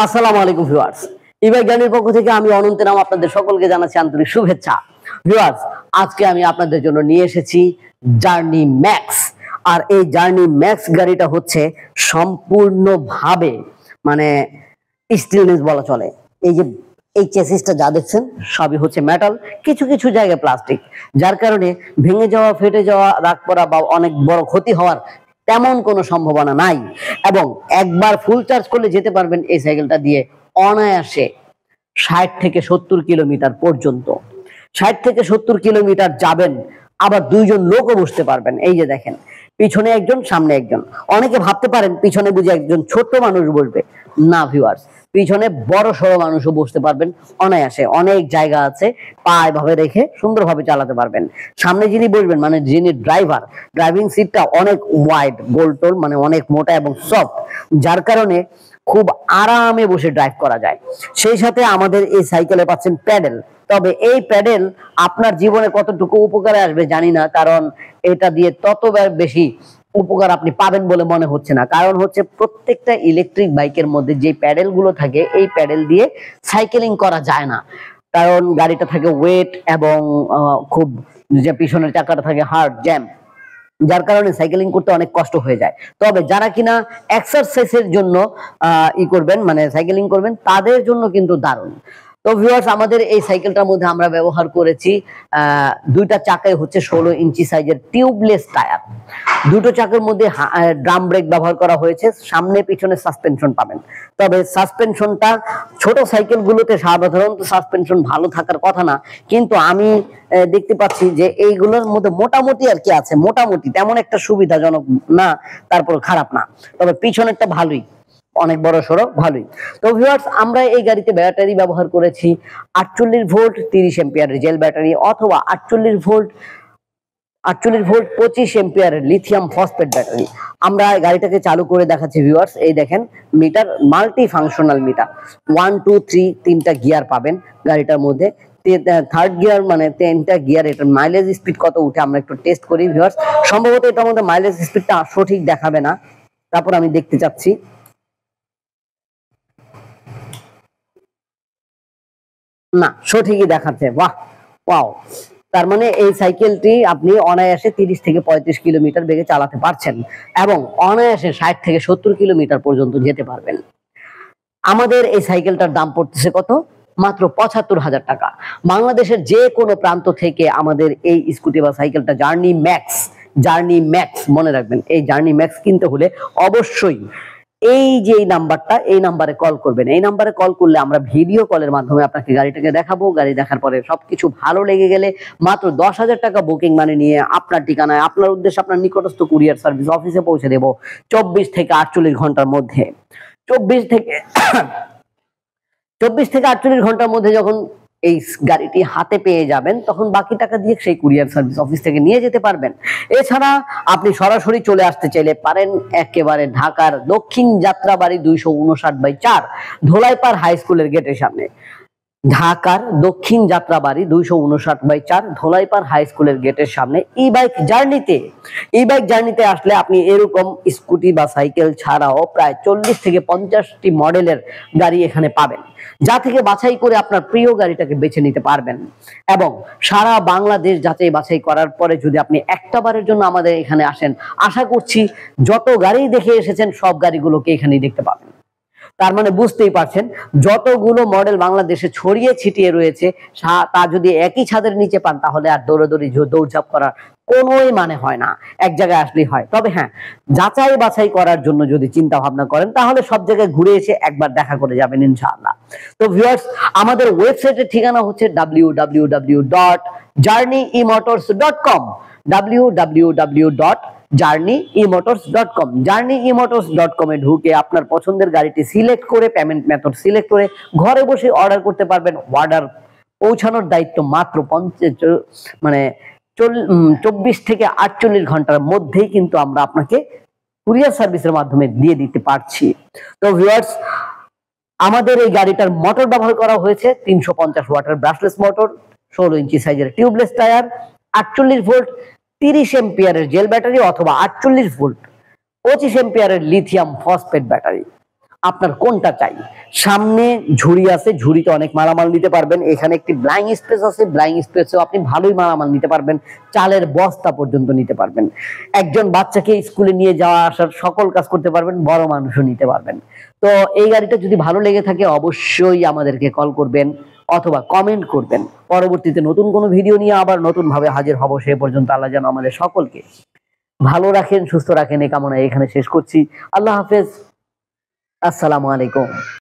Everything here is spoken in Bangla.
আসসালামু আলাইকুম ভিউয়ার্স, ইবাই জ্ঞানের পক্ষ থেকে আমি অনন্ত নাম আপনাদের সকলকে জানাচ্ছি আন্তরিক শুভেচ্ছা। ভিউয়ার্স, আজকে আমি আপনাদের জন্য নিয়ে এসেছি জার্নি ম্যাক্স। আর এই জার্নি ম্যাক্স গাড়িটা হচ্ছে সম্পূর্ণভাবে মানে স্টিলনেস বলা চলে। এই যে এই চেসিসটা যা দেখছেন সবই হচ্ছে মেটাল, কিছু কিছু জায়গায় প্লাস্টিক, যার কারণে ভেঙে যাওয়া, ফেটে যাওয়া, দাগ পড়া বা অনেক বড় ক্ষতি হওয়ার তেমন কোনো সম্ভাবনা নাই। এবং একবার ফুল চার্জ করলে যেতে পারবেন এই সাইকেলটা দিয়ে অনায়াসে 60 থেকে 70 কিলোমিটার পর্যন্ত। 60 থেকে 70 কিলোমিটার যাবেন, আবার দুইজন লোকও বসতে পারবেন। এই যে দেখেন, পিছনে একজন, সামনে একজন। অনেকে ভাবতে পারেন পিছনে বুঝে একজন ছোট্ট মানুষ বসবে। না ভিউয়ার্স, পিছনে বড় সড়ো মানুষও বসতে পারবেন অনায়াসে। অনেক জায়গা আছে, পা এভাবে রেখে সুন্দরভাবে চালাতে পারবেন। সামনে যিনি বসবেন মানে যিনি ড্রাইভার, ড্রাইভিং সিটটা অনেক ওয়াইড, গোল টোল, মানে অনেক মোটা এবং সফট, যার কারণে খুব আরামে বসে ড্রাইভ করা যায়। সেই সাথে আমাদের এই সাইকেলে পাচ্ছেন প্যাডেল। তবে এই প্যাডেল আপনার জীবনে কতটুকু উপকারে আসবে জানি না, কারণ এটা দিয়ে তত বেশি উপকার আপনি পাবেন বলে মনে হচ্ছে না। কারণ হচ্ছে প্রত্যেকটা ইলেকট্রিক বাইকের মধ্যে যে প্যাডেল গুলো থাকে, এই প্যাডেল দিয়ে সাইকেলিং করা যায় না। কারণ গাড়িটা থাকে ওয়েট এবং খুব, যে পিছনের চাকাটা থাকে হার্ড জ্যাম, যার কারণে সাইকেলিং করতে অনেক কষ্ট হয়ে যায়। তবে যারা কিনা এক্সারসাইজের জন্য করবেন, মানে সাইকেলিং করবেন, তাদের জন্য কিন্তু দারুণ। তো ভিউয়ার্স, আমাদের এই সাইকেলটার মধ্যে আমরা ব্যবহার করেছি দুইটা চাকায় হচ্ছে 16 ইঞ্চি সাইজের টিউবলেস টায়ার। দুটো চাকার মধ্যে ড্রাম ব্রেক ব্যবহার করা হয়েছে, সামনে পিছনে সাসপেনশন পাবেন। তবে সাসপেনশনটা ছোট সাইকেলগুলোতে সাধারণত সাসপেনশন ভালো থাকার কথা না, কিন্তু আমি দেখতে পাচ্ছি যে এইগুলোর মধ্যে মোটামুটি আর কি আছে, মোটামুটি তেমন একটা সুবিধাজনক না, তারপর খারাপ না। তবে পিছনেরটা ভালোই, অনেক বড় সড়ো, ভালোই। তো ভিউয়ার্স, আমরা এই গাড়িতে ব্যাটারি ব্যবহার করেছি 48 ভোল্ট 30 এম্পিয়ারের জেল ব্যাটারি, অথবা 48 ভোল্ট 25 এম্পিয়ারের লিথিয়াম ফসফেট ব্যাটারি। আমরা গাড়িটাকে চালু করে দেখাচ্ছি ভিউয়ার্স। এই দেখেন, মিটার মাল্টি ফাংশনাল মিটার, 1 2 3 তিনটা গিয়ার পাবেন গাড়িটার মধ্যে। থার্ড গিয়ার মানে 3টা গিয়ার। এটার মাইলেজ স্পিড কত উঠে আমরা একটু টেস্ট করি ভিউয়ার্স। সম্ভবত এটার মধ্যে মাইলেজ স্পিডটা সঠিক দেখাবে না, তারপর আমি দেখতে চাচ্ছি। না, সঠিকই দেখাচ্ছে। বাহ, ওয়াও! তার মানে এই সাইকেলটি আপনি অনায়াসে 30 থেকে 35 কিলোমিটার বেগে চালাতে পারছেন এবং অনায়াসে 60 থেকে 70 কিলোমিটার পর্যন্ত যেতে পারবেন। আমাদের এই সাইকেলটার দাম পড়তেছে কত? মাত্র 75,000 টাকা। বাংলাদেশের যে কোনো প্রান্ত থেকে আমাদের এই স্কুটি বা সাইকেলটা জার্নি ম্যাক্স মনে রাখবেন, এই জার্নি ম্যাক্স কিনতে হলে অবশ্যই এই যে এই নাম্বারটা, এই নাম্বারে কল করবেন। এই নাম্বারে কল করলে আমরা ভিডিও কলের মাধ্যমে আপনাকে গাড়িটাকে দেখাবো। গাড়ি দেখার পরে সবকিছু ভালো লেগে গেলে মাত্র 10,000 টাকা বুকিং মানি নিয়ে আপনার ঠিকানায়, আপনার উদ্দেশ্যে, আপনার নিকটস্থ কুরিয়ার সার্ভিস অফিসে পৌঁছে দেব 24 থেকে 48 ঘন্টার মধ্যে। 24 থেকে 48 ঘন্টার মধ্যে যখন এই গাড়িটি হাতে পেয়ে যাবেন, তখন বাকি টাকা দিয়ে সেই কুরিয়ার সার্ভিস অফিস থেকে নিয়ে যেতে পারবেন। এছাড়া আপনি সরাসরি চলে আসতে চাইলে পারেন একেবারে ঢাকার দক্ষিণ যাত্রাবাড়ি 259/4 ধোলাইপাড় হাই স্কুলের গেটের সামনে। ঢাকার দক্ষিণ যাত্রাবাড়ি 259/4 ধোলাইপাড় হাই স্কুলের গেটের সামনে ই বাইক জার্নিতে আসলে আপনি এরকম স্কুটি বা সাইকেল ছাড়াও প্রায় 40 থেকে 50টি মডেলের গাড়ি এখানে পাবেন, যা থেকে বাছাই করে আপনার প্রিয় গাড়িটাকে বেছে নিতে পারবেন। এবং সারা বাংলাদেশ যাচাই বাছাই করার পরে যদি আপনি একটা বারের জন্য আমাদের এখানে আসেন, আশা করছি যত গাড়ি দেখে এসেছেন সব গাড়িগুলোকে এখানেই দেখতে পাবেন। তার মানে বুঝতেই পারছেন, যতগুলো মডেল বাংলাদেশে ছড়িয়ে ছিটিয়ে রয়েছে, তা যদি একই ছাদের নিচে পান, তাহলে আর দৌড়ঝাঁপ করার কোনোই মানে হয় না, এক জায়গায় আসলেই হয়। তবে হ্যাঁ, যাচাই বাছাই করার জন্য যদি চিন্তা ভাবনা করেন, তাহলে সব জায়গায় ঘুরে এসে একবার দেখা করে যাবেন ইনশাআল্লাহ। তো ভিউয়ার্স, আমাদের ওয়েবসাইটের ঠিকানা হচ্ছে www.journeymotors.com, www.journeymotors.com। journeymotors.com এ ঢুকে আপনার পছন্দের গাড়িটি সিলেক্ট করে, পেমেন্ট মেথড সিলেক্ট করে ঘরে বসে অর্ডার করতে পারবেন। অর্ডার পৌঁছানোর দায়িত্ব মাত্র 24 থেকে 48 ঘন্টার মধ্যেই কিন্তু আমরা আপনাকে কুরিয়ার সার্ভিসের মাধ্যমে দিয়ে দিতে পারছি। তো ভিউয়ার্স, আমাদের এই গাড়িটার মোটর ব্যবহার করা হয়েছে 350 ওয়াটের ব্রাশলেস মোটর, 16 ইঞ্চি সাইজের টিউবলেস টায়ার, 48 ভোল্ট 30 এম্পিয়ারের জেল ব্যাটারি, অথবা 48 ভোল্ট 25 এম্পিয়ারের লিথিয়াম ফসফেট ব্যাটারি। আপনার কোনটা চাই? সামনে ঝুড়ি আছে, ঝুড়িতে অনেক মালামাল নিতে পারবেন। এখানে একটি ব্লাইং স্পেস আছে, ব্লাইং স্পেসেও আপনি ভালোই মালামাল নিতে পারবেন, চালের বস্তা পর্যন্ত নিতে পারবেন। একজন বাচ্চাকে স্কুলে নিয়ে যাওয়া আসার সকল কাজ করতে পারবেন, বড় মানুষও নিতে পারবেন। তো এই গাড়িটা যদি ভালো লেগে থাকে অবশ্যই আমাদেরকে কল করবেন অথবা কমেন্ট করবেন। পরবর্তীতে নতুন কোনো ভিডিও নিয়ে আবার নতুন ভাবে হাজির হব। সে পর্যন্ত আল্লাহ যেন আমাদের সকলকে ভালো রাখেন, সুস্থ রাখেন, এই কামনা এখানে শেষ করছি। আল্লাহ হাফেজ, আসসালামু আলাইকুম।